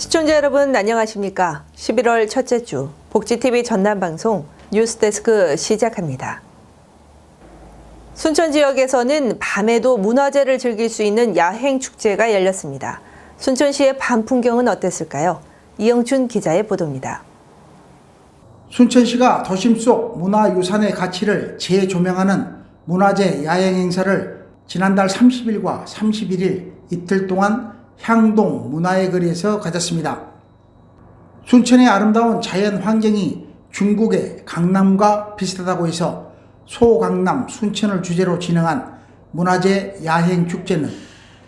시청자 여러분 안녕하십니까? 11월 첫째 주 복지TV 전남방송 뉴스데스크 시작합니다. 순천 지역에서는 밤에도 문화제를 즐길 수 있는 야행 축제가 열렸습니다. 순천시의 밤 풍경은 어땠을까요? 이영춘 기자의 보도입니다. 순천시가 도심 속 문화유산의 가치를 재조명하는 문화제 야행 행사를 지난달 30일과 31일 이틀 동안 향동 문화의 거리에서 가졌습니다. 순천의 아름다운 자연 환경이 중국의 강남과 비슷하다고 해서 소강남 순천을 주제로 진행한 문화제 야행 축제는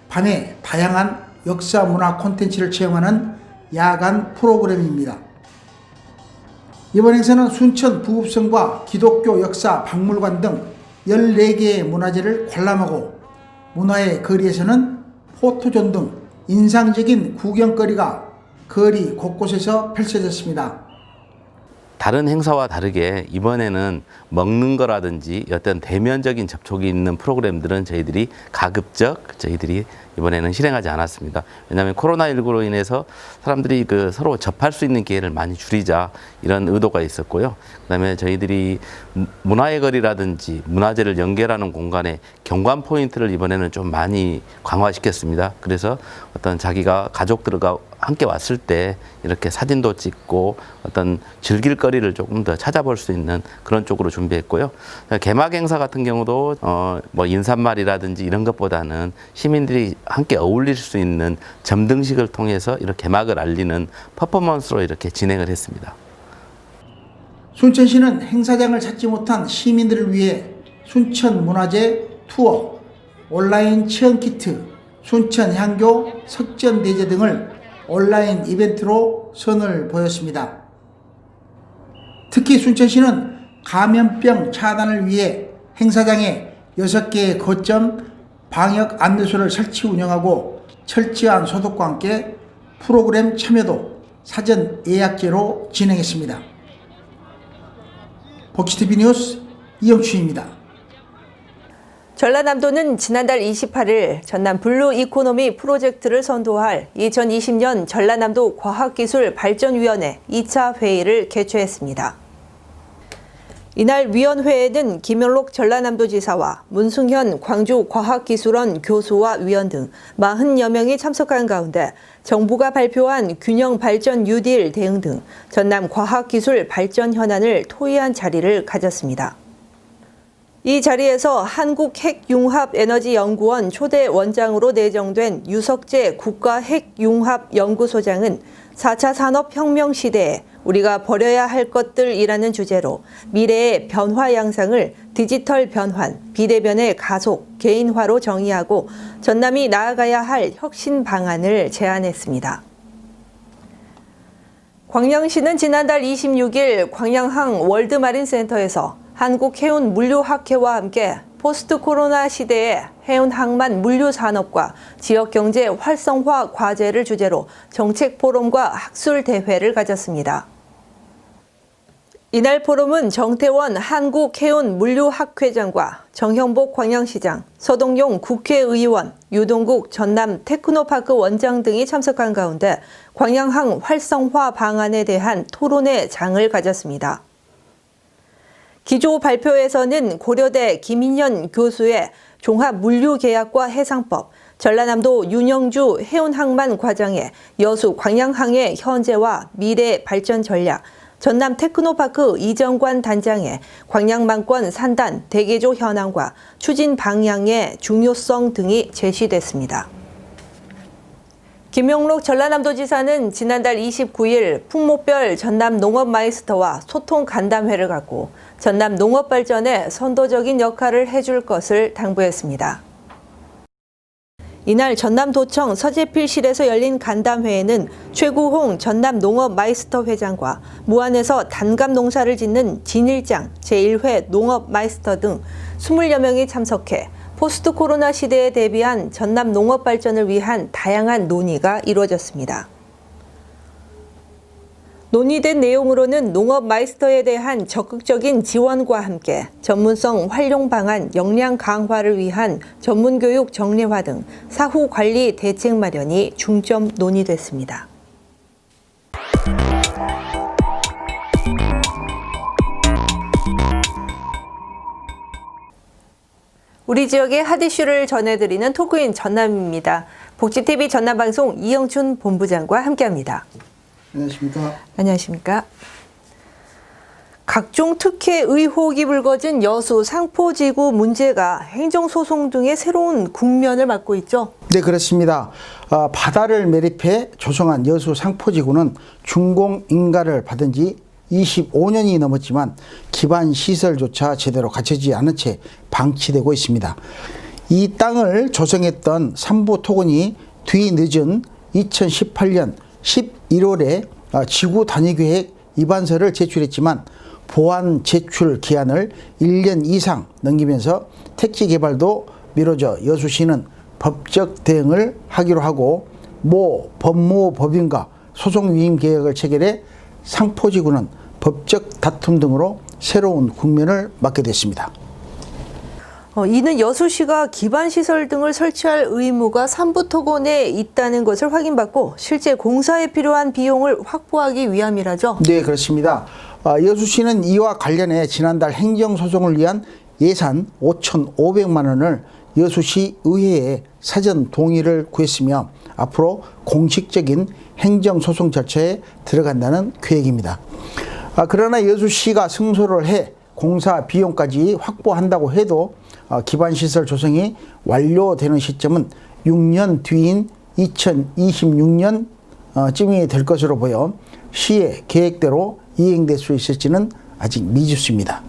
밤에 다양한 역사 문화 콘텐츠를 체험하는 야간 프로그램입니다. 이번 행사는 순천 부읍성과 기독교 역사 박물관 등 14개의 문화재를 관람하고 문화의 거리에서는 포토존 등 인상적인 구경거리가 거리 곳곳에서 펼쳐졌습니다. 다른 행사와 다르게 이번에는 먹는 거라든지 어떤 대면적인 접촉이 있는 프로그램들은 저희들이 가급적 이번에는 실행하지 않았습니다. 왜냐하면 코로나19로 인해서 사람들이 서로 접할 수 있는 기회를 많이 줄이자 이런 의도가 있었고요. 그다음에 저희들이 문화의 거리라든지 문화재를 연결하는 공간에 경관 포인트를 이번에는 좀 많이 강화시켰습니다. 그래서 어떤 자기가 가족들과 함께 왔을 때 이렇게 사진도 찍고 어떤 즐길 거리를 조금 더 찾아볼 수 있는 그런 쪽으로 준비했고요. 개막 행사 같은 경우도 뭐 인사말이라든지 이런 것보다는 시민들이 함께 어울릴 수 있는 점등식을 통해서 이렇게 개막을 알리는 퍼포먼스로 이렇게 진행을 했습니다. 순천시는 행사장을 찾지 못한 시민들을 위해 순천 문화재 투어, 온라인 체험 키트, 순천 향교 석전대제 등을 온라인 이벤트로 선을 보였습니다. 특히 순천시는 감염병 차단을 위해 행사장에 6개의 거점 방역 안내소를 설치 운영하고 철저한 소독과 함께 프로그램 참여도 사전 예약제로 진행했습니다. 복지TV 뉴스 이영춘입니다. 전라남도는 지난달 28일 전남 블루 이코노미 프로젝트를 선도할 2020년 전라남도 과학기술 발전위원회 2차 회의를 개최했습니다. 이날 위원회에는 김영록 전라남도지사와 문승현 광주과학기술원 교수와 위원 등 40여 명이 참석한 가운데 정부가 발표한 균형 발전 뉴딜 대응 등 전남 과학기술 발전 현안을 토의한 자리를 가졌습니다. 이 자리에서 한국핵융합에너지연구원 초대 원장으로 내정된 유석재 국가핵융합연구소장은 4차 산업혁명 시대에 우리가 버려야 할 것들이라는 주제로 미래의 변화 양상을 디지털 변환, 비대면의 가속, 개인화로 정의하고 전남이 나아가야 할 혁신 방안을 제안했습니다. 광양시는 지난달 26일 광양항 월드마린센터에서 한국해운물류학회와 함께 포스트 코로나 시대의 해운항만 물류산업과 지역경제 활성화 과제를 주제로 정책포럼과 학술대회를 가졌습니다. 이날 포럼은 정태원 한국해운물류학회장과 정형복 광양시장, 서동용 국회의원, 유동국 전남 테크노파크 원장 등이 참석한 가운데 광양항 활성화 방안에 대한 토론회 장을 가졌습니다. 기조 발표에서는 고려대 김인현 교수의 종합물류계약과 해상법, 전라남도 윤영주 해운항만 과장의 여수 광양항의 현재와 미래 발전 전략, 전남 테크노파크 이정관 단장의 광양만권 산단 대개조 현황과 추진 방향의 중요성 등이 제시됐습니다. 김영록 전라남도지사는 지난달 29일 풍목별 전남 농업마이스터와 소통 간담회를 갖고 전남 농업 발전에 선도적인 역할을 해줄 것을 당부했습니다. 이날 전남도청 서재필실에서 열린 간담회에는 최구홍 전남 농업 마이스터 회장과 무안에서 단감 농사를 짓는 진일장 제1회 농업 마이스터 등 20여 명이 참석해 포스트 코로나 시대에 대비한 전남 농업 발전을 위한 다양한 논의가 이루어졌습니다. 논의된 내용으로는 농업 마이스터에 대한 적극적인 지원과 함께 전문성 활용 방안 역량 강화를 위한 전문교육 정례화 등 사후 관리 대책 마련이 중점 논의됐습니다. 우리 지역의 핫 이슈를 전해드리는 토크인 전남입니다. 복지TV 전남방송 이영춘 본부장과 함께합니다. 안녕하십니까. 안녕하십니까. 각종 특혜 의혹이 불거진 여수 상포지구 문제가 행정소송 등의 새로운 국면을 맞고 있죠. 네, 그렇습니다. 바다를 매립해 조성한 여수 상포지구는 준공인가를 받은 지 25년이 넘었지만 기반 시설조차 제대로 갖춰지지 않은 채 방치되고 있습니다. 이 땅을 조성했던 삼부 토건이 뒤늦은 2018년 11월에 지구 단위 계획 위반서를 제출했지만 보완 제출 기한을 1년 이상 넘기면서 택지 개발도 미뤄져 여수시는 법적 대응을 하기로 하고 모 법무법인과 소송 위임 계획을 체결해 상포지구는 법적 다툼 등으로 새로운 국면을 맞게 됐습니다. 이는 여수시가 기반시설 등을 설치할 의무가 삼부토건에 있다는 것을 확인받고 실제 공사에 필요한 비용을 확보하기 위함이라죠. 네, 그렇습니다. 여수시는 이와 관련해 지난달 행정소송을 위한 예산 5,500만 원을 여수시 의회에 사전 동의를 구했으며 앞으로 공식적인 행정소송 절차에 들어간다는 계획입니다. 그러나 여수시가 승소를 해 공사 비용까지 확보한다고 해도 기반시설 조성이 완료되는 시점은 6년 뒤인 2026년쯤이 될 것으로 보여 시의 계획대로 이행될 수 있을지는 아직 미지수입니다.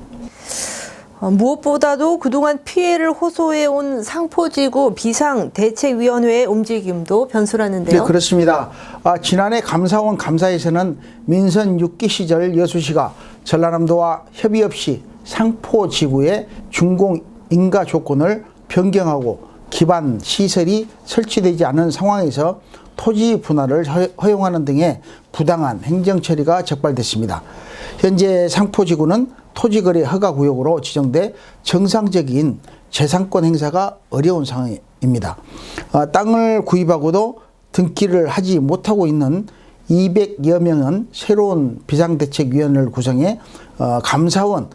무엇보다도 그동안 피해를 호소해온 상포지구 비상대책위원회의 움직임도 변수라는데요. 네, 그렇습니다. 지난해 감사원 감사에서는 민선 6기 시절 여수시가 전라남도와 협의 없이 상포지구의 준공인가 조건을 변경하고 기반 시설이 설치되지 않은 상황에서 토지 분할을 허용하는 등의 부당한 행정처리가 적발됐습니다. 현재 상포지구는 토지거래 허가구역으로 지정돼 정상적인 재산권 행사가 어려운 상황입니다. 땅을 구입하고도 등기를 하지 못하고 있는 200여 명은 새로운 비상대책위원회를 구성해 감사원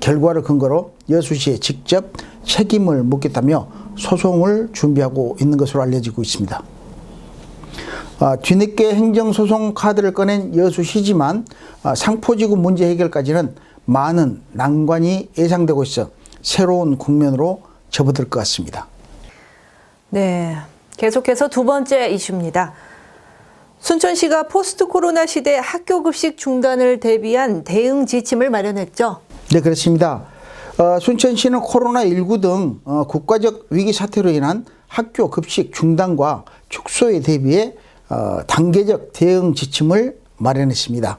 결과를 근거로 여수시에 직접 책임을 묻겠다며 소송을 준비하고 있는 것으로 알려지고 있습니다. 뒤늦게 행정소송 카드를 꺼낸 여수시지만 상포지구 문제 해결까지는 많은 난관이 예상되고 있어 새로운 국면으로 접어들 것 같습니다. 네, 계속해서 두 번째 이슈입니다. 순천시가 포스트 코로나 시대 학교 급식 중단을 대비한 대응 지침을 마련했죠. 네, 그렇습니다. 순천시는 코로나19 등 국가적 위기 사태로 인한 학교 급식 중단과 축소에 대비해 단계적 대응 지침을 마련했습니다.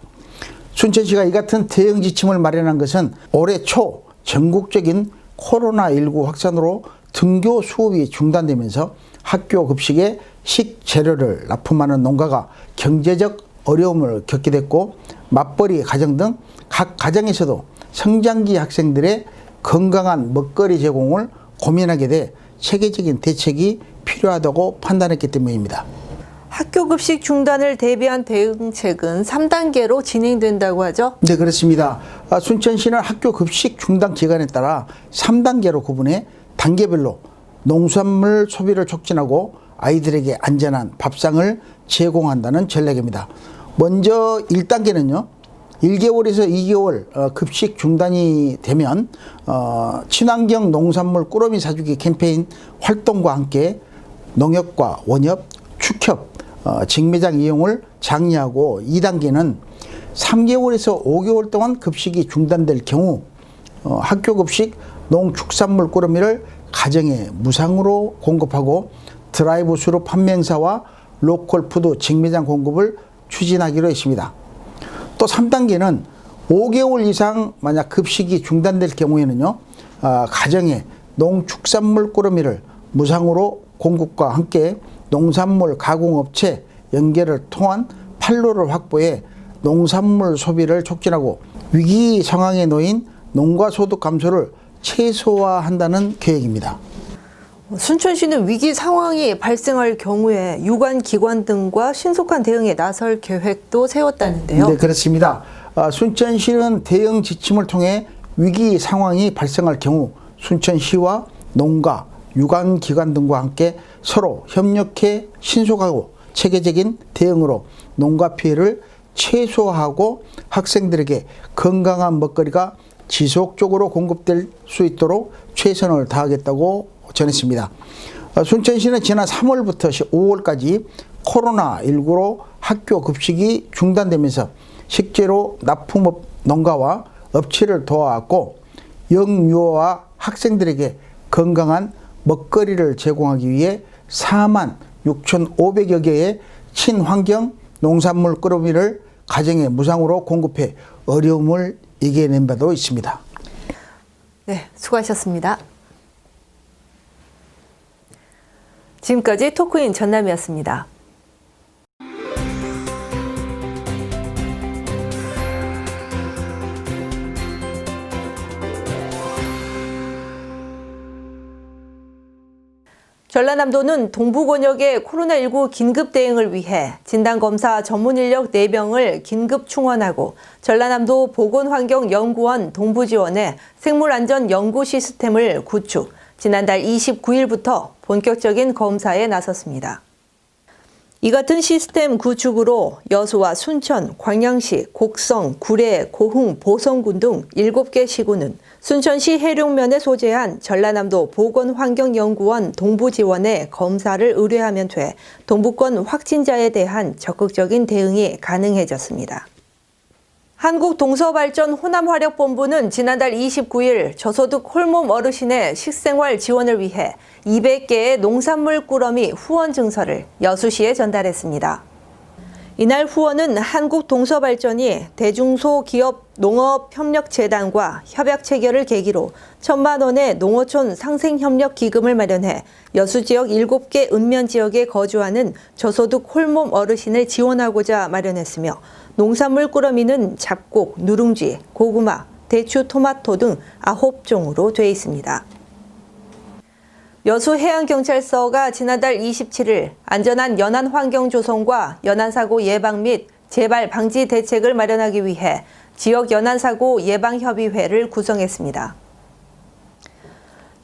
순천시가 이 같은 대응 지침을 마련한 것은 올해 초 전국적인 코로나19 확산으로 등교 수업이 중단되면서 학교 급식에 식재료를 납품하는 농가가 경제적 어려움을 겪게 됐고 맞벌이 가정 등 각 가정에서도 성장기 학생들의 건강한 먹거리 제공을 고민하게 돼 체계적인 대책이 필요하다고 판단했기 때문입니다. 학교 급식 중단을 대비한 대응책은 3단계로 진행된다고 하죠? 네, 그렇습니다. 순천시는 학교 급식 중단 기간에 따라 3단계로 구분해 단계별로 농산물 소비를 촉진하고 아이들에게 안전한 밥상을 제공한다는 전략입니다. 먼저 1단계는요. 1개월에서 2개월 급식 중단이 되면 친환경 농산물 꾸러미 사주기 캠페인 활동과 함께 농협과 원협, 축협, 직매장 이용을 장려하고 2단계는 3개월에서 5개월 동안 급식이 중단될 경우 학교 급식 농축산물 꾸러미를 가정에 무상으로 공급하고 드라이브 스루 판매 행사와 로컬 푸드 직매장 공급을 추진하기로 했습니다. 또 3단계는 5개월 이상 만약 급식이 중단될 경우에는요, 가정에 농축산물 꾸러미를 무상으로 공급과 함께 농산물 가공업체 연계를 통한 판로를 확보해 농산물 소비를 촉진하고 위기 상황에 놓인 농가 소득 감소를 최소화한다는 계획입니다. 순천시는 위기 상황이 발생할 경우에 유관 기관 등과 신속한 대응에 나설 계획도 세웠다는데요. 네, 그렇습니다. 순천시는 대응 지침을 통해 위기 상황이 발생할 경우 순천시와 농가, 유관기관 등과 함께 서로 협력해 신속하고 체계적인 대응으로 농가 피해를 최소화하고 학생들에게 건강한 먹거리가 지속적으로 공급될 수 있도록 최선을 다하겠다고 전했습니다. 순천시는 지난 3월부터 5월까지 코로나19로 학교 급식이 중단되면서 식재료 납품업 농가와 업체를 도와왔고 영유아와 학생들에게 건강한 먹거리를 제공하기 위해 4만 6,500여 개의 친환경 농산물 끓여미를 가정에 무상으로 공급해 어려움을 이겨낸 바도 있습니다. 네, 수고하셨습니다. 지금까지 토크인 전남이었습니다. 전라남도는 동부권역의 코로나19 긴급 대응을 위해 진단검사 전문 인력 4명을 긴급 충원하고 전라남도 보건환경연구원 동부지원에 생물안전 연구 시스템을 구축, 지난달 29일부터 본격적인 검사에 나섰습니다. 이 같은 시스템 구축으로 여수와 순천, 광양시, 곡성, 구례, 고흥, 보성군 등 7개 시군은 순천시 해룡면에 소재한 전라남도 보건환경연구원 동부지원에 검사를 의뢰하면 돼 동부권 확진자에 대한 적극적인 대응이 가능해졌습니다. 한국동서발전 호남화력본부는 지난달 29일 저소득 홀몸 어르신의 식생활 지원을 위해 200개의 농산물 꾸러미 후원 증서를 여수시에 전달했습니다. 이날 후원은 한국동서발전이 대중소기업 농업협력재단과 협약 체결을 계기로 1,000만 원의 농어촌 상생협력기금을 마련해 여수 지역 7개 읍면 지역에 거주하는 저소득 홀몸 어르신을 지원하고자 마련했으며 농산물 꾸러미는 잡곡, 누룽지, 고구마, 대추, 토마토 등 9종으로 되어 있습니다. 여수해양경찰서가 지난달 27일 안전한 연안 환경 조성과 연안사고 예방 및 재발 방지 대책을 마련하기 위해 지역 연안사고 예방협의회를 구성했습니다.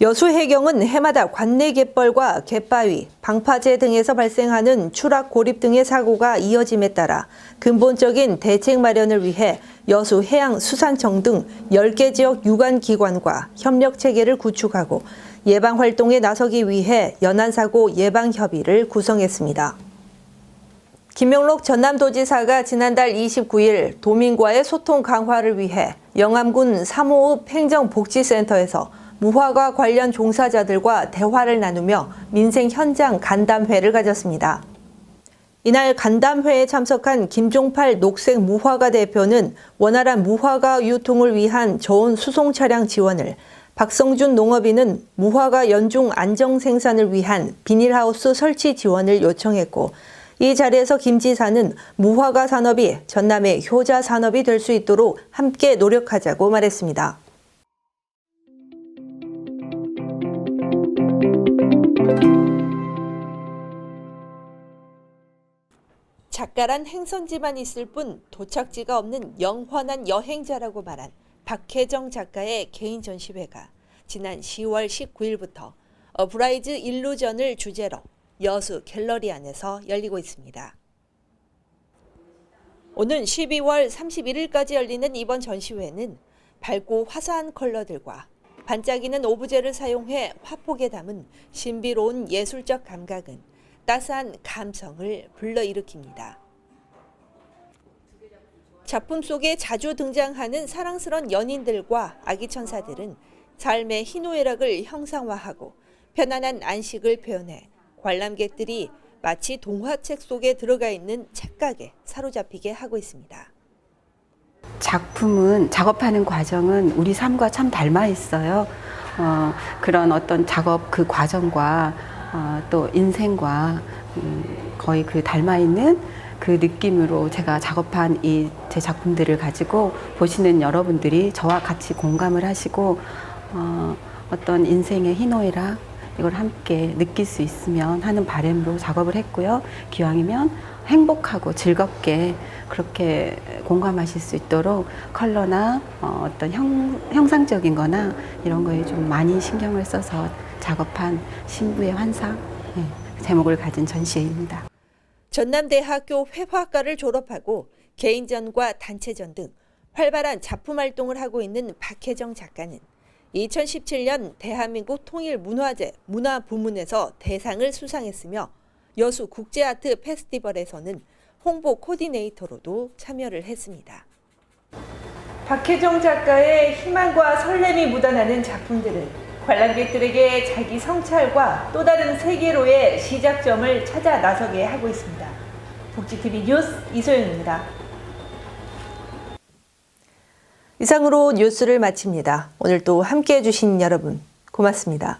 여수해경은 해마다 관내 갯벌과 갯바위, 방파제 등에서 발생하는 추락, 고립 등의 사고가 이어짐에 따라 근본적인 대책 마련을 위해 여수해양수산청 등 10개 지역 유관기관과 협력체계를 구축하고 예방활동에 나서기 위해 연안사고 예방협의를 구성했습니다. 김명록 전남도지사가 지난달 29일 도민과의 소통 강화를 위해 영암군 삼호읍 행정복지센터에서 무화과 관련 종사자들과 대화를 나누며 민생 현장 간담회를 가졌습니다. 이날 간담회에 참석한 김종팔 녹색 무화과 대표는 원활한 무화과 유통을 위한 저온 수송 차량 지원을, 박성준 농업인은 무화과 연중 안정 생산을 위한 비닐하우스 설치 지원을 요청했고, 이 자리에서 김 지사는 무화과 산업이 전남의 효자 산업이 될 수 있도록 함께 노력하자고 말했습니다. 작가란 행선지만 있을 뿐 도착지가 없는 영원한 여행자라고 말한 박혜정 작가의 개인 전시회가 지난 10월 19일부터 어브라이즈 일루전을 주제로 여수 갤러리 안에서 열리고 있습니다. 오는 12월 31일까지 열리는 이번 전시회는 밝고 화사한 컬러들과 반짝이는 오브제를 사용해 화폭에 담은 신비로운 예술적 감각은 따스한 감성을 불러일으킵니다. 작품 속에 자주 등장하는 사랑스러운 연인들과 아기 천사들은 삶의 희노애락을 형상화하고 편안한 안식을 표현해 관람객들이 마치 동화책 속에 들어가 있는 착각에 사로잡히게 하고 있습니다. 작품은 작업하는 과정은 우리 삶과 참 닮아 있어요. 그런 어떤 작업 그 과정과 또 인생과 거의 그 닮아 있는 그 느낌으로 제가 작업한 이 제 작품들을 가지고 보시는 여러분들이 저와 같이 공감을 하시고 어떤 인생의 희노애락 이걸 함께 느낄 수 있으면 하는 바람으로 작업을 했고요. 기왕이면 행복하고 즐겁게 그렇게 공감하실 수 있도록 컬러나 어떤 형상적인 거나 이런 거에 좀 많이 신경을 써서 작업한 신부의 환상 제목을 가진 전시회입니다. 전남대학교 회화과를 졸업하고 개인전과 단체전 등 활발한 작품 활동을 하고 있는 박혜정 작가는 2017년 대한민국 통일문화제 문화부문에서 대상을 수상했으며 여수 국제아트 페스티벌에서는 홍보 코디네이터로도 참여를 했습니다. 박혜정 작가의 희망과 설렘이 묻어나는 작품들은 관람객들에게 자기 성찰과 또 다른 세계로의 시작점을 찾아 나서게 하고 있습니다. 복지TV 뉴스 이소영입니다. 이상으로 뉴스를 마칩니다. 오늘 또 함께해 주신 여러분 고맙습니다.